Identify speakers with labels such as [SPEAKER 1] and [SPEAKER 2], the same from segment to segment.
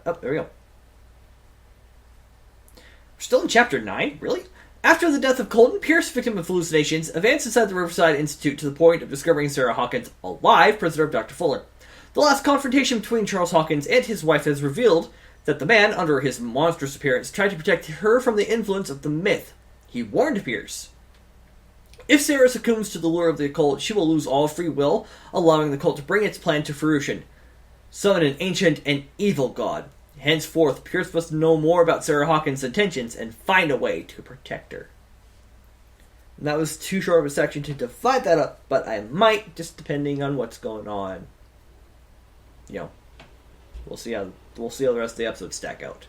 [SPEAKER 1] Oh, there we go. We're still in Chapter 9? Really? After the death of Colton, Pierce, victim of hallucinations, advanced inside the Riverside Institute to the point of discovering Sarah Hawkins alive, prisoner of Dr. Fuller. The last confrontation between Charles Hawkins and his wife has revealed that the man, under his monstrous appearance, tried to protect her from the influence of the myth. He warned Pierce. If Sarah succumbs to the lure of the occult, she will lose all free will, allowing the cult to bring its plan to fruition. Summon an ancient and evil god. Henceforth, Pierce must know more about Sarah Hawkins' intentions and find a way to protect her. And that was too short of a section to divide that up, but I might, just depending on what's going on. You know, we'll see how the rest of the episodes stack out.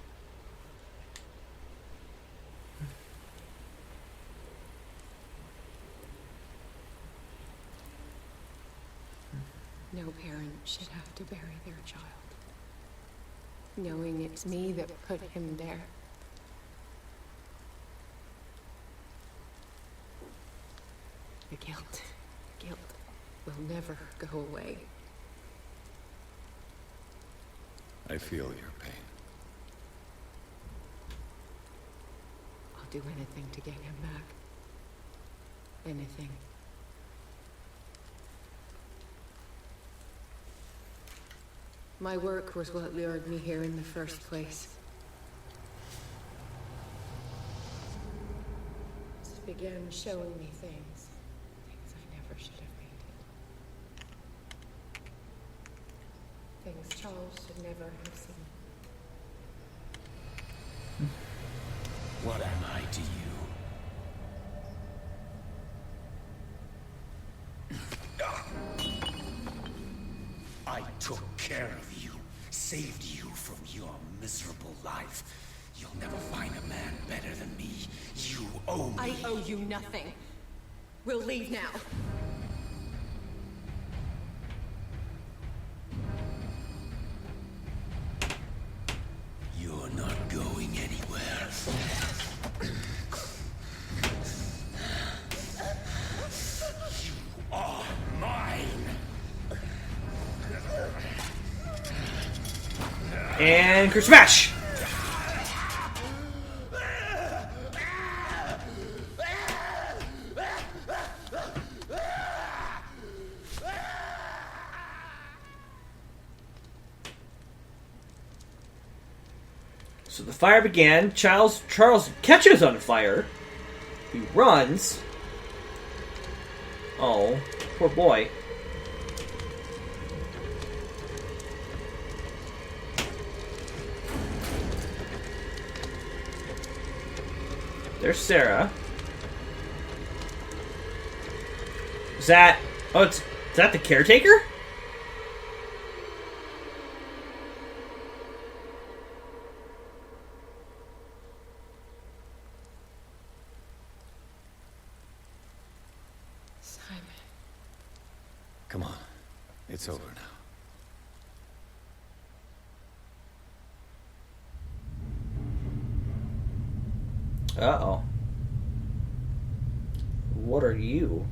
[SPEAKER 2] No parent should have to bury their child, knowing it's me that put him there. The guilt will never go away.
[SPEAKER 3] I feel your pain.
[SPEAKER 2] I'll do anything to get him back. Anything. My work was what lured me here in the first place. It began showing me things I never should have painted. Things Charles should never have seen.
[SPEAKER 3] What am I to you? I took care of you, saved you from your miserable life. You'll never find a man better than me. You owe me.
[SPEAKER 2] I owe you nothing. We'll leave now.
[SPEAKER 3] You're not going anywhere. You are mine.
[SPEAKER 1] And Crit Smash! So the fire began. Charles catches on fire. He runs. Oh, poor boy. There's Sarah. Is that... Oh, is that the caretaker?
[SPEAKER 2] Simon.
[SPEAKER 3] Come on. It's over now.
[SPEAKER 1] Uh-oh. What are you?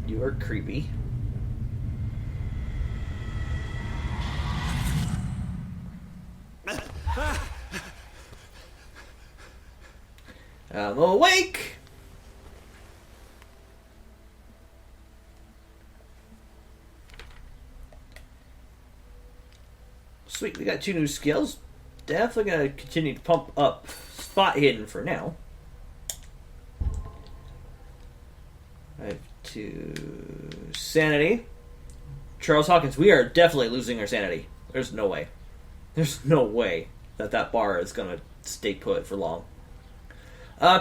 [SPEAKER 1] You are creepy. I'm awake! Sweet, we got 2 new skills. Definitely gonna continue to pump up spot hidden for now. I have 2 sanity. Charles Hawkins, we are definitely losing our sanity. There's no way. There's no way that bar is gonna stay put for long.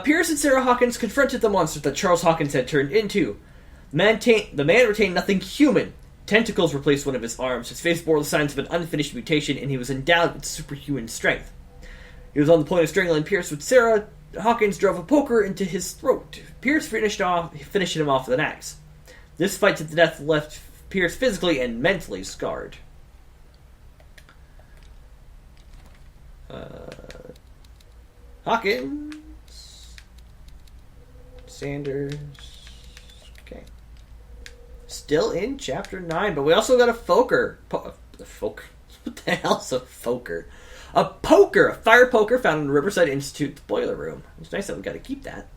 [SPEAKER 1] Pierce and Sarah Hawkins confronted the monster that Charles Hawkins had turned into. The man retained nothing human. Tentacles replaced one of his arms. His face bore the signs of an unfinished mutation, and he was endowed with superhuman strength. He was on the point of strangling Pierce when Sarah Hawkins drove a poker into his throat. Pierce finished him off with an axe. This fight to the death left Pierce physically and mentally scarred. Hawkins. Sanders. Okay. Still in Chapter 9, but we also got a The folk. What the hell's a poker? A poker! A fire poker found in the Riverside Institute boiler room. It's nice that we got to keep that.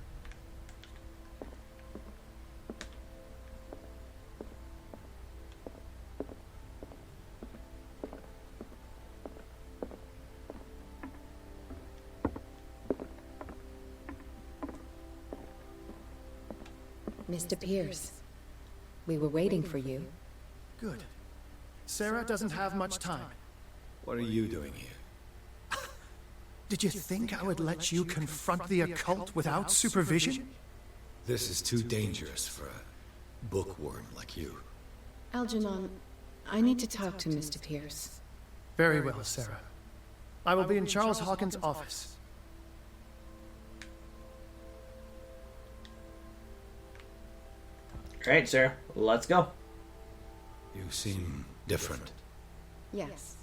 [SPEAKER 2] Mr. Pierce, we were waiting for you.
[SPEAKER 4] Good. Sarah doesn't have much time.
[SPEAKER 3] What are you doing here?
[SPEAKER 4] Did you think I would let you confront the occult without supervision?
[SPEAKER 3] This is too dangerous for a bookworm like you.
[SPEAKER 2] Algernon, I need to talk to Mr. Pierce.
[SPEAKER 4] Very well, Sarah. I will be in Charles Hawkins' office.
[SPEAKER 1] Alright, Sarah. Let's go.
[SPEAKER 3] You seem different.
[SPEAKER 2] Yes.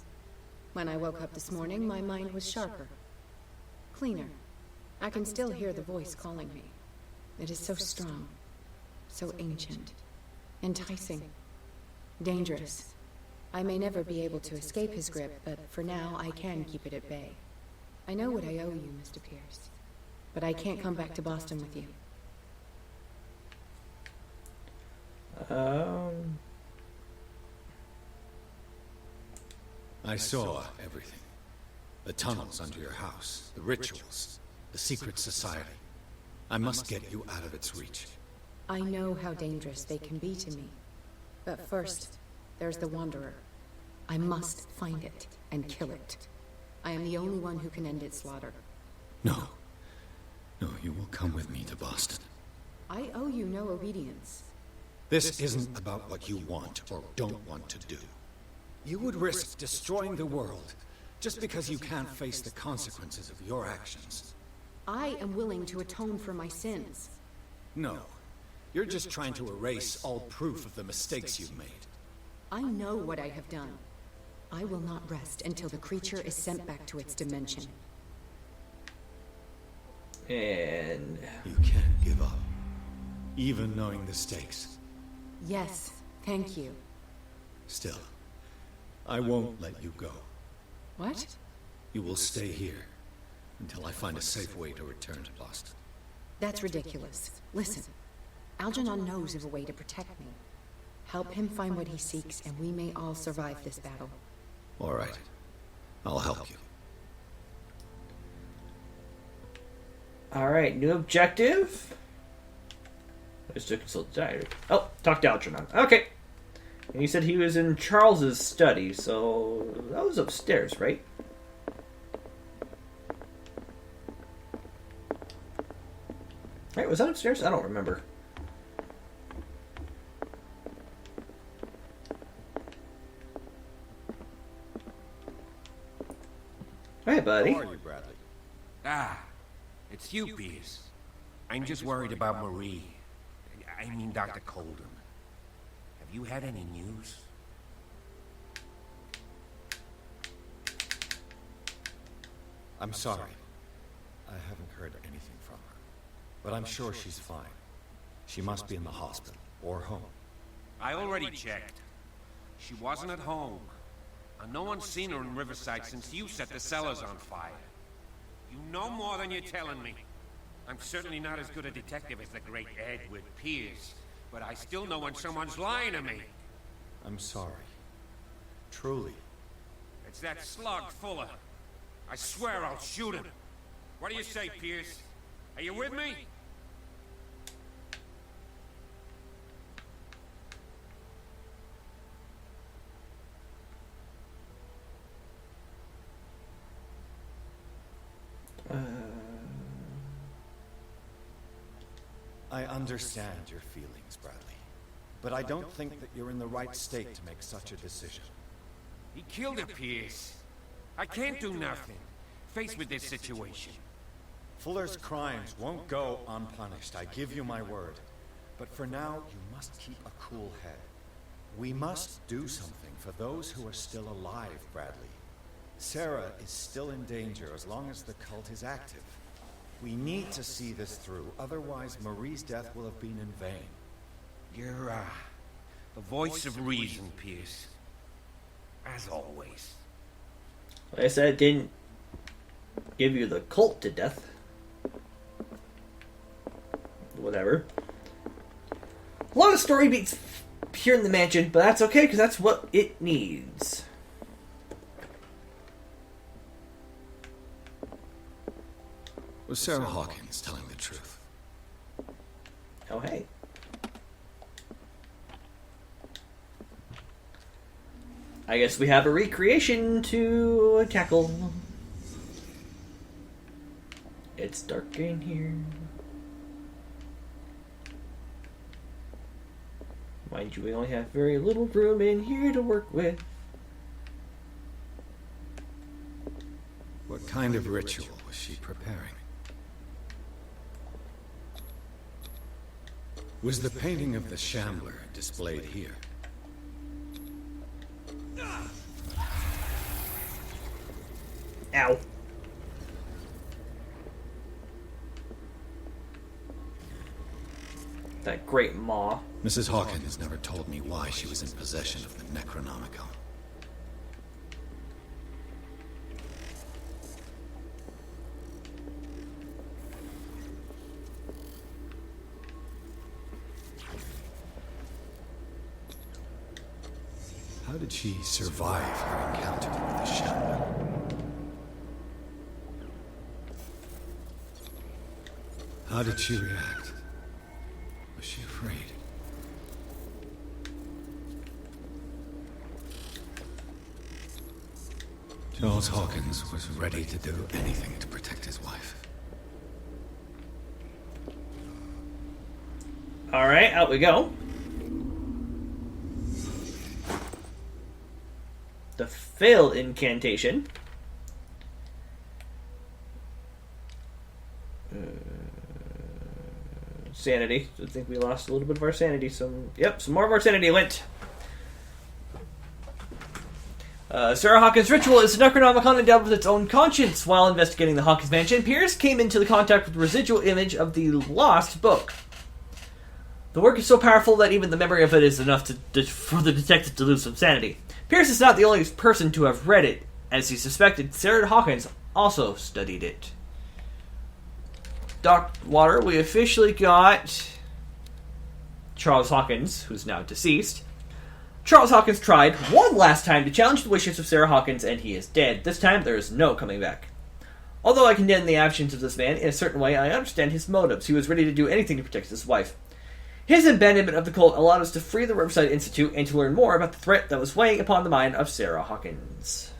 [SPEAKER 2] When I woke up this morning, my mind was sharper. Cleaner. I can still hear the voice calling me. It is so strong. So ancient. Enticing. Dangerous. I may never be able to escape his grip, but for now, I can keep it at bay. I know what I owe you, Mr. Pierce. But I can't come back to Boston with you.
[SPEAKER 3] I saw everything. The tunnels under your house, the rituals, the secret society. I must get you out of its reach.
[SPEAKER 2] I know how dangerous they can be to me. But first, there's the Wanderer. I must find it and kill it. I am the only one who can end its slaughter.
[SPEAKER 3] No. No, you will come with me to Boston.
[SPEAKER 2] I owe you no obedience.
[SPEAKER 3] This isn't about what you want or don't want to do. You would risk destroying the world just because you can't face the consequences of your actions.
[SPEAKER 2] I am willing to atone for my sins.
[SPEAKER 3] No. You're just trying to erase all proof of the mistakes you've made.
[SPEAKER 2] I know what I have done. I will not rest until the creature is sent back to its dimension.
[SPEAKER 1] And
[SPEAKER 3] You can't give up, even knowing the stakes.
[SPEAKER 2] Yes, thank you.
[SPEAKER 3] Still, I won't let you go.
[SPEAKER 2] What?
[SPEAKER 3] You will stay here until I find a safe way to return to Boston.
[SPEAKER 2] That's ridiculous. Listen, Algernon knows of a way to protect me. Help him find what he seeks, and we may all survive this battle.
[SPEAKER 3] All right. I'll help you.
[SPEAKER 1] alright, new objective. Let's to consult the diary. Oh, talk to Algernon. Okay. And he said he was in Charles's study, so that was upstairs, right? Right, was that upstairs? I don't remember. Hey, buddy.
[SPEAKER 5] How are you, Bradley?
[SPEAKER 6] Ah, it's you, Pierce. I'm just worried about Marie. I mean, Dr. Colden. Have you had any news?
[SPEAKER 5] I'm sorry. I haven't heard anything from her. But I'm sure she's fine. She must be in the hospital or home.
[SPEAKER 6] I already checked. She wasn't at home. And no one's seen her in Riverside since you set the cellars on fire. You know more than you're telling me. I'm certainly not as good a detective as the great Edward Pierce, but I still know when someone's lying to me.
[SPEAKER 5] I'm sorry. Truly.
[SPEAKER 6] It's that slug Fuller. I swear I'll shoot him. What do you say, Pierce? Are you with me?
[SPEAKER 5] I understand your feelings, Bradley. But I don't think that you're in the right state to make such a decision.
[SPEAKER 6] He killed her, Pierce. I can't do nothing, faced with this situation.
[SPEAKER 5] Fuller's crimes won't go unpunished, I give you my word. But for now, you must keep a cool head. We must do something for those who are still alive, Bradley. Sarah is still in danger as long as the cult is active. We need to see this through, otherwise Marie's death will have been in vain.
[SPEAKER 6] You're, the voice of reason, Pierce. as always.
[SPEAKER 1] Like I said, it didn't give you the cult to death. Whatever. A lot of story beats here in the mansion, but that's okay, because that's what it needs.
[SPEAKER 3] Was Sarah Hawkins telling the truth?
[SPEAKER 1] Oh, hey. I guess we have a recreation to tackle. It's dark in here. Mind you, we only have very little room in here to work with.
[SPEAKER 3] What kind of ritual was she preparing? Was the painting of the Shambler displayed here?
[SPEAKER 1] Ow. That great maw.
[SPEAKER 3] Mrs. Hawkins never told me why she was in possession of the Necronomicon. How did she survive her encounter with the Shambler? How did she react? Was she afraid? Charles Hawkins was ready to do anything to protect his wife.
[SPEAKER 1] Alright, out we go. The failed incantation. Sanity. I think we lost a little bit of our sanity. Some more of our sanity went. Sarah Hawkins' ritual is a Necronomicon endowed with its own conscience. While investigating the Hawkins mansion, Pierce came into the contact with the residual image of the lost book. The work is so powerful that even the memory of it is enough for the detective to lose some sanity. Pierce is not the only person to have read it. As he suspected, Sarah Hawkins also studied it. Doc Water, we officially got Charles Hawkins, who's now deceased. Charles Hawkins tried one last time to challenge the wishes of Sarah Hawkins, and he is dead. This time, there is no coming back. Although I condemn the actions of this man, in a certain way, I understand his motives. He was ready to do anything to protect his wife. His abandonment of the cult allowed us to free the Riverside Institute and to learn more about the threat that was weighing upon the mind of Sarah Hawkins.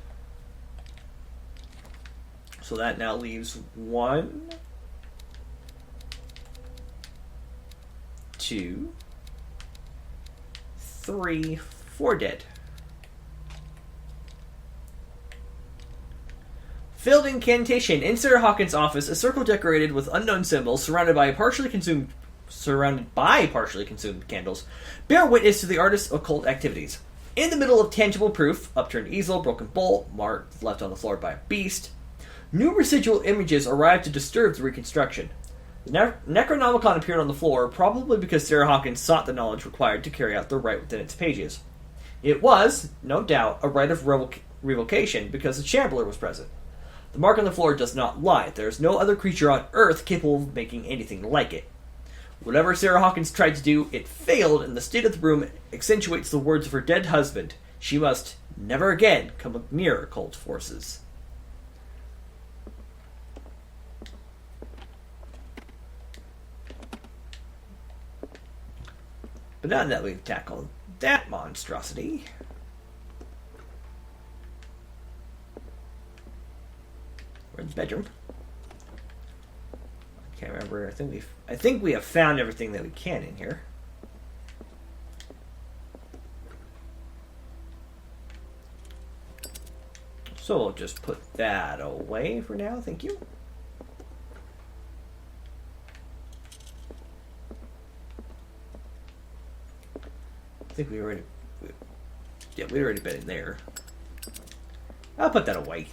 [SPEAKER 1] So that now leaves 1, 2, 3, 4 dead. Failed incantation. In Sarah Hawkins' office, a circle decorated with unknown symbols, surrounded by partially consumed candles, bear witness to the artist's occult activities. In the middle of tangible proof, upturned easel, broken bolt, mark left on the floor by a beast, new residual images arrived to disturb the reconstruction. The Necronomicon appeared on the floor, probably because Sarah Hawkins sought the knowledge required to carry out the rite within its pages. It was, no doubt, a rite of revocation because the Shambler was present. The mark on the floor does not lie. There is no other creature on Earth capable of making anything like it. Whatever Sarah Hawkins tried to do, it failed, and the state of the room accentuates the words of her dead husband. She must never again come near occult forces. But now that we've tackled that monstrosity, we're in the bedroom. I can't remember. I think we have found everything that we can in here. So we'll just put that away for now. Thank you. I think we'd already been in there. I'll put that away.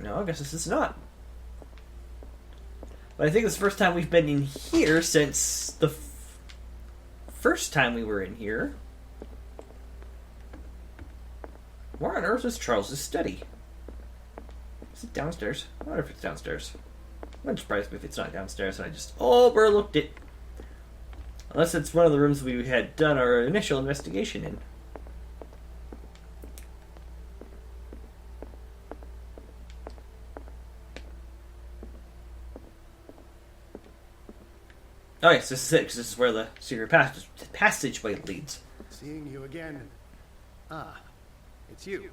[SPEAKER 1] No, I guess this is not. But I think it's the first time we've been in here since the first time we were in here. Where on earth is Charles's study? Is it downstairs? I wonder if it's downstairs. Wouldn't surprise me if it's not downstairs and I just overlooked it. Unless it's one of the rooms we had done our initial investigation in. Oh yes, this is it, because this is where the secret passageway leads.
[SPEAKER 4] Seeing you again. Ah, it's you.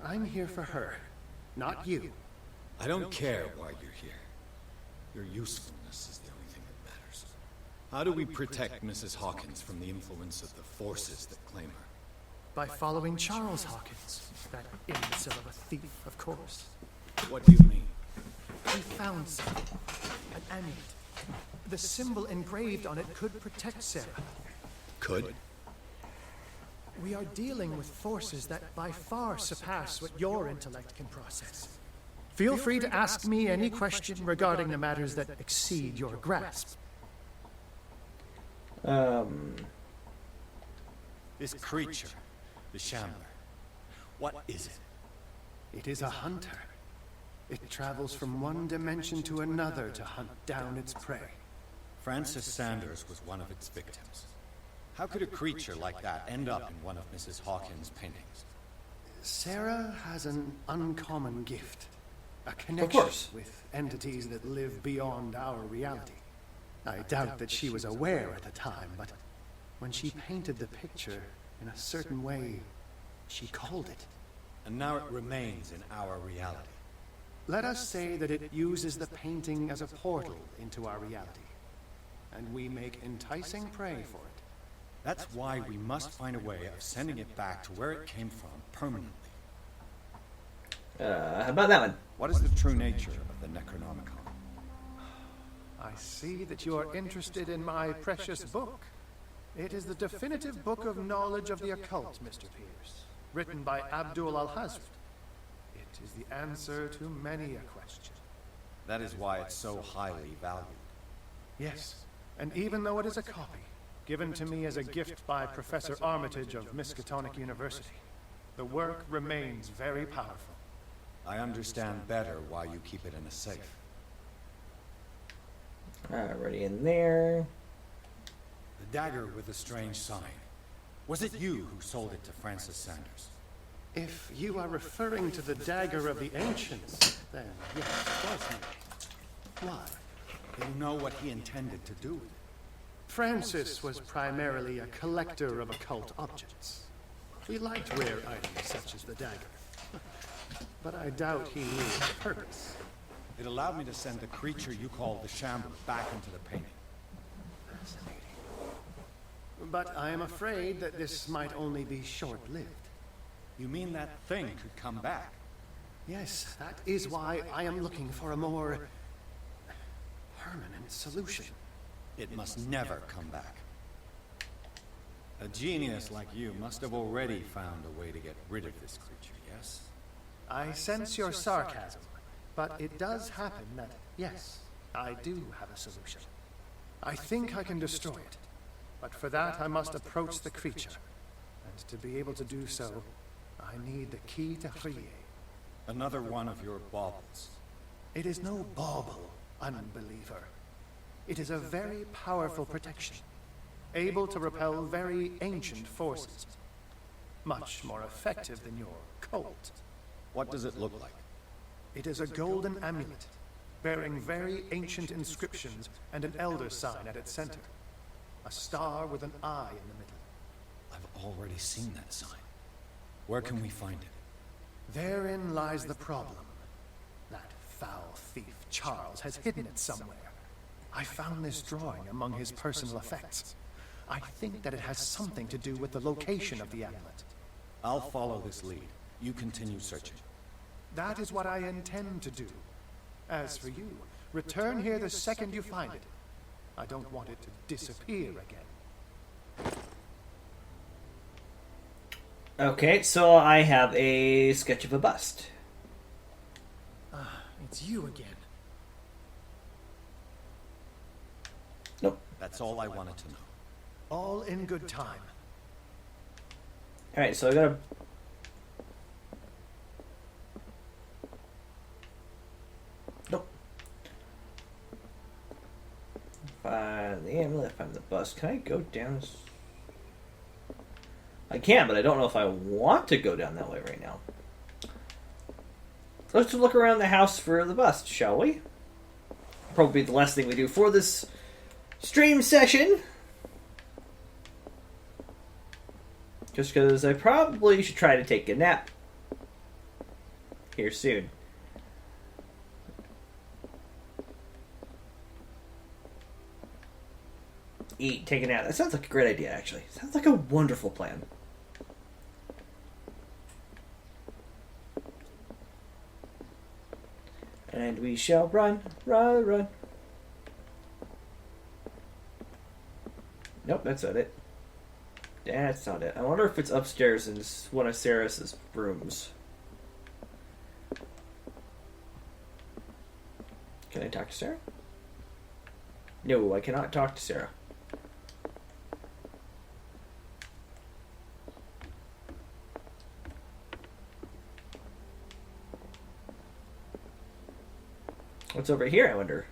[SPEAKER 4] I'm here for her, not you.
[SPEAKER 5] I don't care why you're here. Your usefulness is the only thing that matters. How do we protect Mrs. Hawkins from the influence of the forces that claim her?
[SPEAKER 4] By following Charles Hawkins, that imbecile of a thief, of course.
[SPEAKER 5] What do you mean?
[SPEAKER 4] He found something. An amulet. The symbol engraved on it could protect Sarah.
[SPEAKER 5] Could?
[SPEAKER 4] We are dealing with forces that by far surpass what your intellect can process. Feel free to ask me any question regarding the matters that exceed your grasp.
[SPEAKER 5] This creature, the Shambler, what is it?
[SPEAKER 4] It is a hunter. It travels from one dimension to another to hunt down its prey.
[SPEAKER 5] Francis Sanders was one of its victims. How could a creature like that end up in one of Mrs. Hawkins' paintings?
[SPEAKER 4] Sarah has an uncommon gift. A connection with entities that live beyond our reality. I doubt that she was aware at the time, but when she painted the picture in a certain way, she called it.
[SPEAKER 5] And now it remains in our reality.
[SPEAKER 4] Let us say that it uses the painting as a portal into our reality. And we make enticing prey for it.
[SPEAKER 5] That's why we must find a way of sending it back to where it came from permanently.
[SPEAKER 1] How about that one?
[SPEAKER 5] What is the true nature of the Necronomicon?
[SPEAKER 4] I see that you are interested in my precious book. It is the definitive book of knowledge of the occult, Mr. Pierce, written by Abdul Al-Hazred. It is the answer to many a question.
[SPEAKER 5] That is why it's so highly valued.
[SPEAKER 4] Yes, and even though it is a copy, given to me as a gift by Professor Armitage of Miskatonic University, the work remains very powerful.
[SPEAKER 5] I understand better why you keep it in a safe.
[SPEAKER 1] Already in there.
[SPEAKER 5] The dagger with the strange sign. Was it you who sold it to Francis Sanders?
[SPEAKER 4] If you are referring to the dagger of the ancients, then yes, it was me. Why?
[SPEAKER 5] You know what he intended to do with it.
[SPEAKER 4] Francis was primarily a collector of occult objects. He liked rare items such as the dagger. But I doubt he knew its purpose.
[SPEAKER 5] It allowed me to send the creature you call the Shambler back into the painting.
[SPEAKER 4] Fascinating. But I am afraid that this might only be short-lived.
[SPEAKER 5] You mean that thing could come back?
[SPEAKER 4] Yes, that is why I am looking for a more permanent solution.
[SPEAKER 5] It must never come back. A genius like you must have already found a way to get rid of this creature, yes?
[SPEAKER 4] I sense your sarcasm, but it does happen that, yes, I do have a solution. I think I can destroy it, but for that I must approach the creature. And to be able to do so, I need the key to Rie.
[SPEAKER 5] Another one of your baubles.
[SPEAKER 4] It is no bauble, unbeliever. It is a very powerful protection, able to repel very ancient forces. Much more effective than your cult.
[SPEAKER 5] What does it look like?
[SPEAKER 4] It is a golden amulet, bearing very ancient inscriptions and an elder sign at its center. A star with an eye in the middle.
[SPEAKER 5] I've already seen that sign. Where can we find it?
[SPEAKER 4] Therein lies the problem. That foul thief Charles has hidden it somewhere. I found this drawing among his personal effects. I think that it has something to do with the location of the amulet.
[SPEAKER 5] I'll follow this lead. You continue searching.
[SPEAKER 4] That is what I intend to do. As for you, return here the second you find it. I don't want it to disappear again.
[SPEAKER 1] Okay, so I have a sketch of a bust.
[SPEAKER 4] It's you again.
[SPEAKER 5] That's all I wanted to know.
[SPEAKER 4] All in good time.
[SPEAKER 1] Alright, so I gotta... Nope. Find the amulet, find the bus. Can I go down? I can, but I don't know if I want to go down that way right now. Let's look around the house for the bust, shall we? Probably the last thing we do for this stream session. Just because I probably should try to take a nap here soon. Eat, take a nap. That sounds like a great idea, actually. Sounds like a wonderful plan. And we shall run, run, run. Nope, that's not it. That's not it. I wonder if it's upstairs in one of Sarah's rooms. Can I talk to Sarah? No, I cannot talk to Sarah. What's over here, I wonder?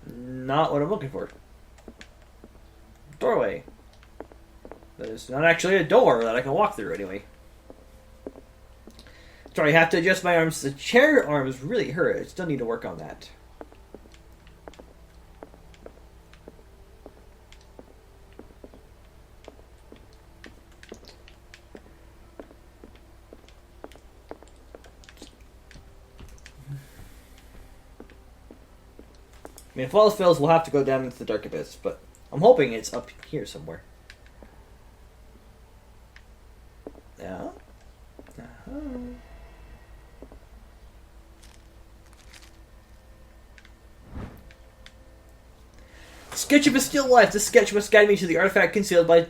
[SPEAKER 1] Not what I'm looking for. Doorway. That is not actually a door that I can walk through anyway. Sorry, I have to adjust my arms. The chair arms really hurt. I still need to work on that. I mean, if all else fails, we'll have to go down into the dark abyss, but I'm hoping it's up here somewhere. No? Sketch of a still life. This sketch must guide me to the artifact concealed by...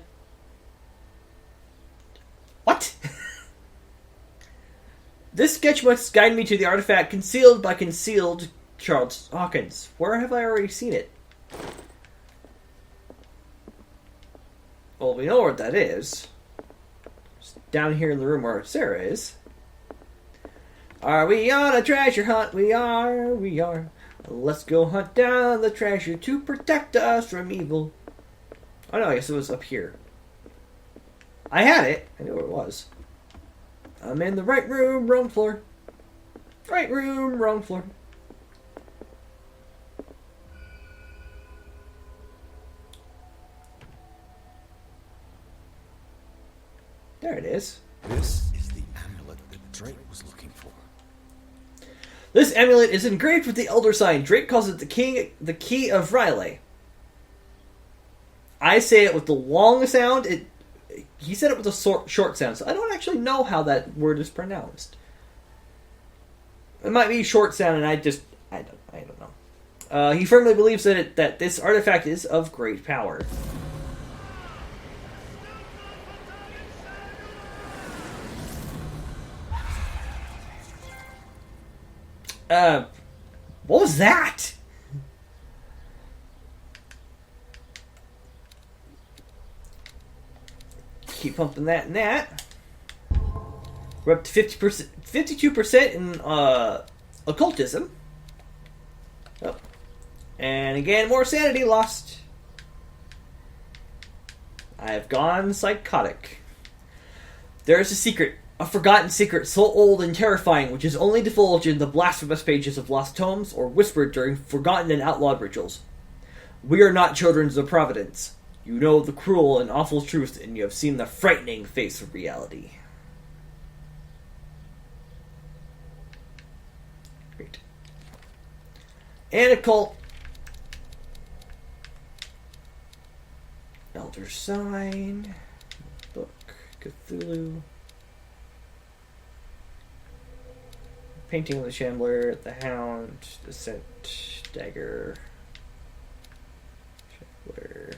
[SPEAKER 1] What? This sketch must guide me to the artifact concealed by concealed Charles Hawkins. Where have I already seen it? Well, we know what that is. It's down here in the room where Sarah is. Are we on a treasure hunt? We are, we are. Let's go hunt down the treasure to protect us from evil. Oh no, I guess it was up here. I had it. I knew where it was. I'm in the right room, wrong floor. Right room, wrong floor. There it is.
[SPEAKER 5] This is the amulet that Drake was looking for.
[SPEAKER 1] This amulet is engraved with the Elder Sign. Drake calls it the Key of Riley. I say it with the long sound. He said it with a short sound, so I don't actually know how that word is pronounced. It might be short sound, and I don't know. He firmly believes that this artifact is of great power. What was that? Keep pumping that and that. We're up to 50%, 52% in occultism. Oh. And again, more sanity lost. I have gone psychotic. There is a secret. A forgotten secret so old and terrifying, which is only divulged in the blasphemous pages of lost tomes or whispered during forgotten and outlawed rituals. We are not children of Providence. You know the cruel and awful truth, and you have seen the frightening face of reality. Great. And occult. Elder Sign. Book. Cthulhu. Painting of the Shambler, the Hound, the Scent, Dagger, Shambler.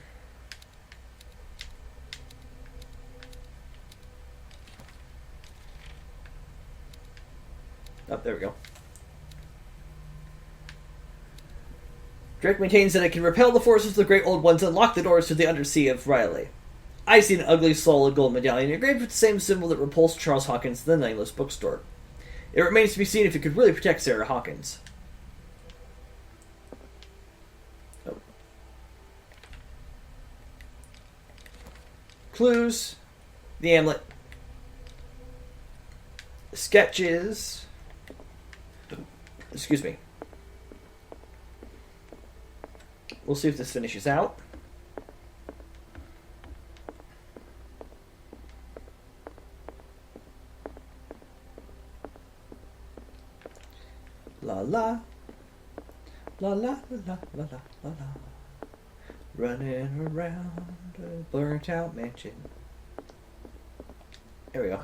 [SPEAKER 1] Oh, there we go. Drake maintains that it can repel the forces of the Great Old Ones and lock the doors to the Undersea of Riley. I see an ugly, solid gold medallion engraved with the same symbol that repulsed Charles Hawkins in the Nameless bookstore. It remains to be seen if it could really protect Sarah Hawkins. Oh. Clues. The amulet. Sketches. Excuse me. We'll see if this finishes out. La la. La la la la la la la. Running around a burnt out mansion. There we go.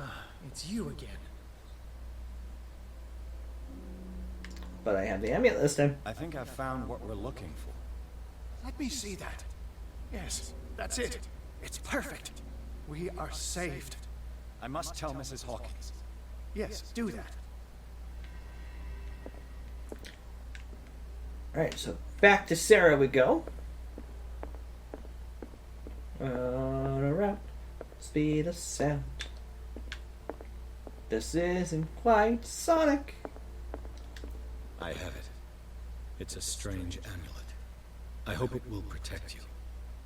[SPEAKER 4] It's you again.
[SPEAKER 1] But I have the amulet this time.
[SPEAKER 5] I think I've found what we're looking for.
[SPEAKER 4] Let me see that. Yes, that's it. It's perfect. We are saved.
[SPEAKER 5] I must tell Mrs. Hawkins.
[SPEAKER 4] Yes, do that.
[SPEAKER 1] Alright, so back to Sarah we go. Around speed of sound. This isn't quite Sonic.
[SPEAKER 7] I have it. It's a strange amulet. I hope it will protect you,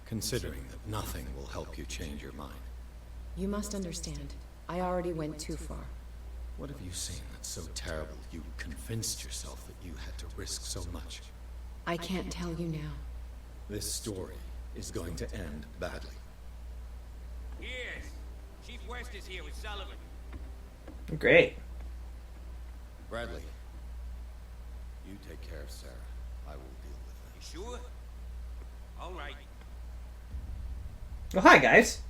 [SPEAKER 7] considering that nothing will help you change your mind.
[SPEAKER 2] You must understand. I already went too far.
[SPEAKER 7] What have you seen that's so terrible you convinced yourself that you had to risk so much?
[SPEAKER 2] I can't tell you now.
[SPEAKER 7] This story is going to end badly.
[SPEAKER 6] Yes. Chief West is here with Sullivan.
[SPEAKER 1] Great.
[SPEAKER 5] Bradley, you take care of Sarah. I will deal with
[SPEAKER 6] You sure? All right.
[SPEAKER 1] Oh, hi, guys.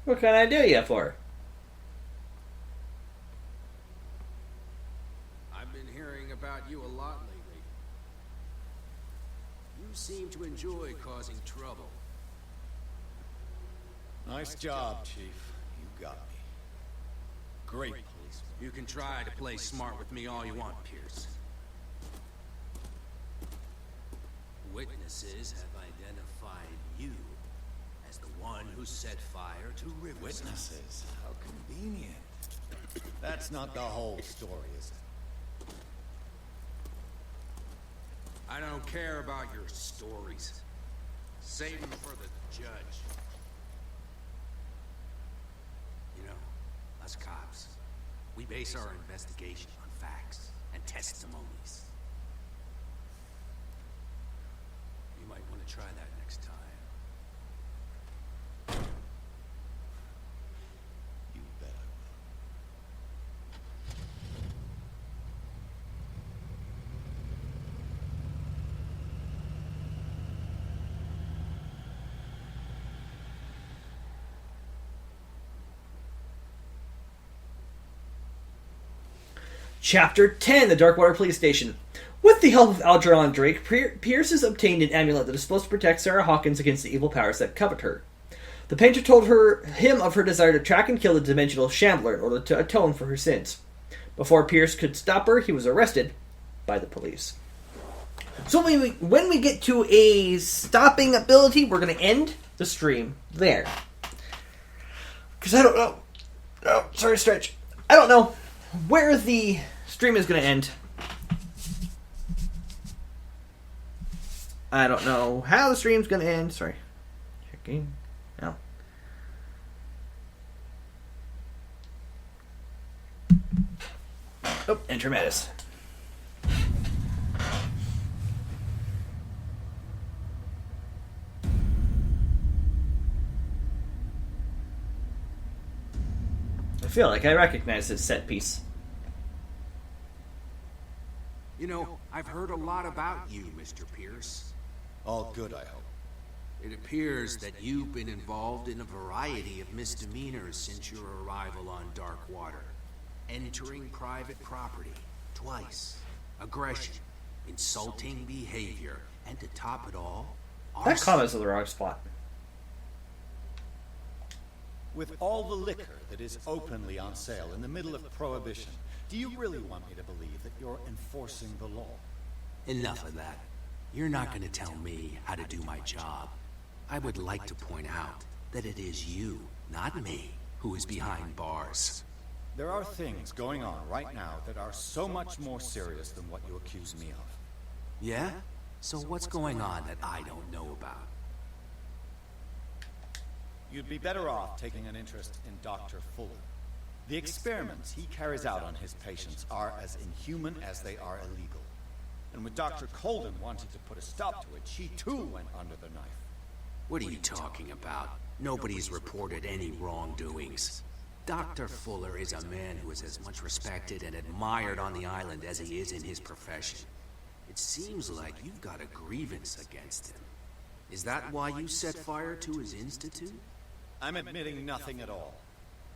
[SPEAKER 1] What can I do you for?
[SPEAKER 8] I've been hearing about you a lot lately. You seem to enjoy causing trouble.
[SPEAKER 5] Nice job, Chief. You got me. Great policeman.
[SPEAKER 8] You can try to play smart with me all you want, Pierce. Witnesses have identified you as the one who set fire to Riverside.
[SPEAKER 5] Witnesses? How convenient. That's not the whole story, is it?
[SPEAKER 8] I don't care about your stories. Save them for the judge. You know, us cops, we base our investigation on facts and testimonies. You might want to try that next time.
[SPEAKER 5] You bet I will.
[SPEAKER 1] Chapter 10, the Darkwater Police Station. With the help of Algernon Drake, Pierce has obtained an amulet that is supposed to protect Sarah Hawkins against the evil powers that covet her. The painter told him of her desire to track and kill the dimensional shambler in order to atone for her sins. Before Pierce could stop her, he was arrested by the police. So when we get to a stopping ability, we're going to end the stream there. Because I don't know. Oh, sorry, Stretch. I don't know where the stream is going to end. I don't know how the stream's going to end. Sorry. Checking. No. Oh, enter Metis. I feel like I recognize this set piece.
[SPEAKER 8] You know, I've heard a lot about you, Mr. Pierce.
[SPEAKER 5] All good, I hope.
[SPEAKER 8] It appears that you've been involved in a variety of misdemeanors since your arrival on Darkwater. Entering private property, twice. Aggression, insulting behavior, and to top it all,
[SPEAKER 1] That
[SPEAKER 8] arson.
[SPEAKER 1] comment's in the wrong spot.
[SPEAKER 5] With all the liquor that is openly on sale in the middle of Prohibition, do you really want me to believe that you're enforcing the law?
[SPEAKER 8] Enough of that. You're not going to tell me how to do my job. I would like to point out that it is you, not me, who is behind bars.
[SPEAKER 5] There are things going on right now that are so much more serious than what you accuse me of.
[SPEAKER 8] Yeah? So what's going on that I don't know about?
[SPEAKER 5] You'd be better off taking an interest in Dr. Fuller. The experiments he carries out on his patients are as inhuman as they are illegal. And when Dr. Colden wanted to put a stop to it, she too went under the knife.
[SPEAKER 8] What are you talking about? Nobody's reported any wrongdoings. Dr. Fuller is a man who is as much respected and admired on the island as he is in his profession. It seems like you've got a grievance against him. Is that why you set fire to his institute?
[SPEAKER 5] I'm admitting nothing at all.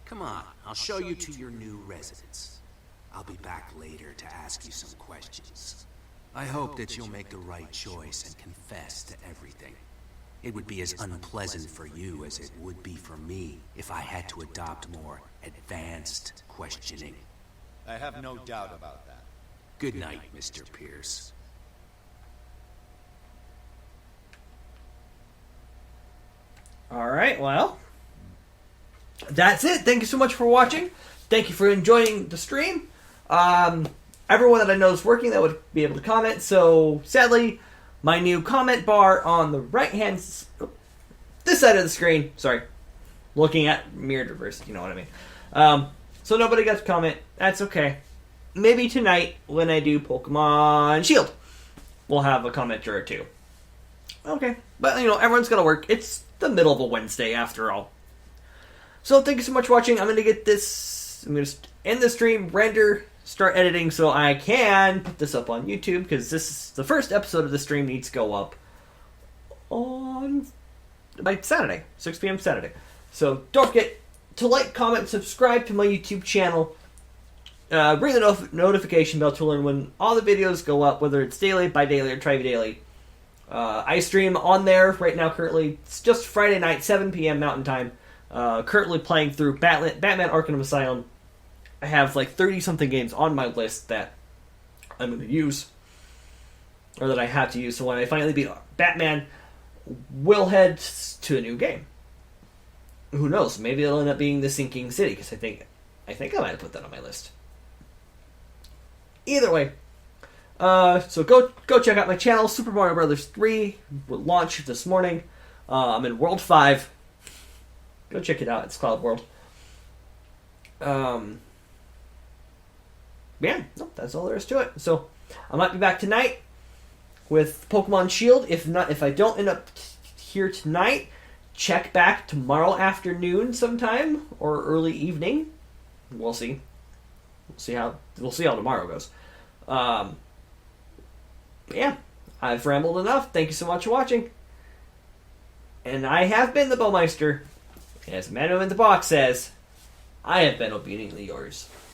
[SPEAKER 8] Come on, I'll show you to your new residence. I'll be back later to ask you some questions. I hope that you'll make the right choice and confess to everything. It would be as unpleasant for you as it would be for me if I had to adopt more advanced questioning.
[SPEAKER 5] I have no doubt about that.
[SPEAKER 8] Good night, Mr. Pierce.
[SPEAKER 1] Alright, well, that's it. Thank you so much for watching. Thank you for enjoying the stream. Everyone that I know is working that would be able to comment, so sadly, my new comment bar on the right-hand, this side of the screen, sorry, looking at mirrored reverse, you know what I mean. So nobody got to comment. That's okay. Maybe tonight, when I do Pokemon Shield, we'll have a commenter or two. Okay. But, you know, everyone's got to work. It's the middle of a Wednesday, after all. So thank you so much for watching. I'm going to get this, I'm going to end the stream, render, start editing so I can put this up on YouTube, because this is the first episode of the stream needs to go up by Saturday, 6 p.m. Saturday. So don't forget to like, comment, subscribe to my YouTube channel. Ring the notification bell to learn when all the videos go up, whether it's daily, bi-daily, or tri-daily. I stream on there right now currently. It's just Friday night, 7 p.m. Mountain Time. Currently playing through Batman Arkham Asylum. I have like 30-something games on my list that I'm going to use, or that I have to use. So when I finally beat Batman, we'll head to a new game. Who knows? Maybe it'll end up being The Sinking City, because I think I might have put that on my list. Either way, so go check out my channel. Super Mario Bros. 3 will launch this morning. I'm in World 5. Go check it out. It's Cloud World. Yeah, no, that's all there is to it. So I might be back tonight with Pokemon Shield. If I don't end up here tonight, check back tomorrow afternoon sometime or early evening. We'll see. We'll see how tomorrow goes. Yeah, I've rambled enough. Thank you so much for watching. And I have been the Bowmeister. As Manu in the Box says, I have been obediently yours.